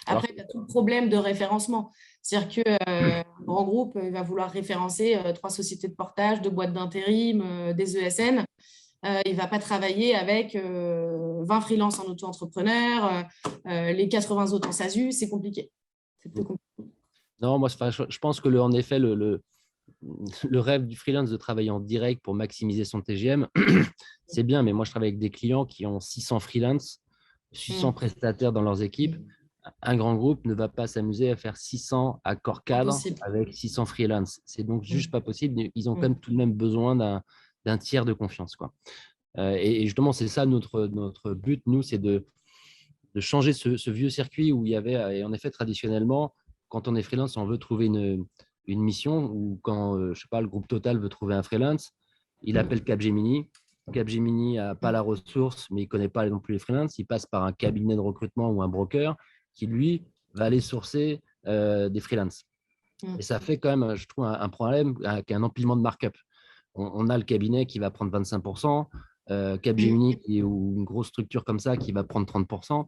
Après, il y a tout le problème de référencement. C'est-à-dire qu'un grand groupe il va vouloir référencer 3 sociétés de portage, 2 boîtes d'intérim, des ESN. Il ne va pas travailler avec 20 freelances en auto-entrepreneur, les 80 autres en SASU, c'est compliqué. C'est plus compliqué. Non, moi, je pense que en effet, le rêve du freelance de travailler en direct pour maximiser son TGM, c'est bien, mais moi, je travaille avec des clients qui ont 600 freelance, 600 prestataires dans leurs équipes. Un grand groupe ne va pas s'amuser à faire 600 accords cadres Impossible. avec 600 freelance. C'est donc juste pas possible. Ils ont quand même tout de même besoin d'un tiers de confiance, quoi. Et justement, c'est ça notre but, nous, c'est de changer ce vieux circuit où il y avait, et en effet, traditionnellement, quand on est freelance, on veut trouver une mission, ou quand, je sais pas, le groupe Total veut trouver un freelance, il appelle Capgemini. Capgemini n'a pas la ressource, mais il ne connaît pas non plus les freelances. Il passe par un cabinet de recrutement ou un broker qui, lui, va aller sourcer des freelances. Et ça fait quand même, je trouve, un problème avec un empilement de markup. On a le cabinet qui va prendre 25%, Capgemini ou une grosse structure comme ça qui va prendre 30%.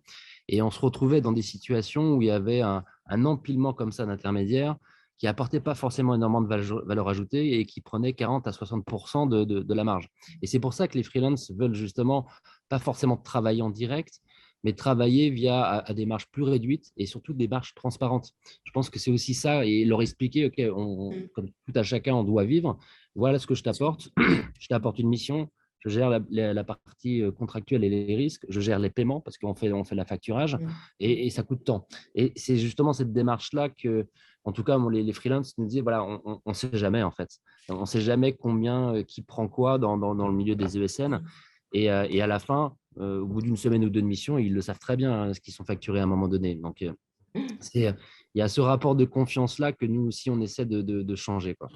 Et on se retrouvait dans des situations où il y avait un empilement comme ça d'intermédiaires qui n'apportait pas forcément énormément de valeur ajoutée et qui prenait 40 à 60% de la marge. Et c'est pour ça que les freelances veulent justement pas forcément travailler en direct, mais travailler via à des marges plus réduites et surtout des marges transparentes. Je pense que c'est aussi ça, et leur expliquer, OK, comme tout à chacun, on doit vivre. Voilà ce que je t'apporte. Je t'apporte une mission. Je gère la partie contractuelle et les risques. Je gère les paiements parce qu'on fait la facturage et ça coûte tant. Et c'est justement cette démarche-là que, en tout cas, les freelances nous disent, voilà, on ne sait jamais en fait. On ne sait jamais combien, qui prend quoi dans le milieu des ESN. Et à la fin, au bout d'une semaine ou deux de mission, ils le savent très bien, hein, ce qu'ils sont facturés à un moment donné. Donc, il y a ce rapport de confiance-là que nous aussi, on essaie de changer, quoi.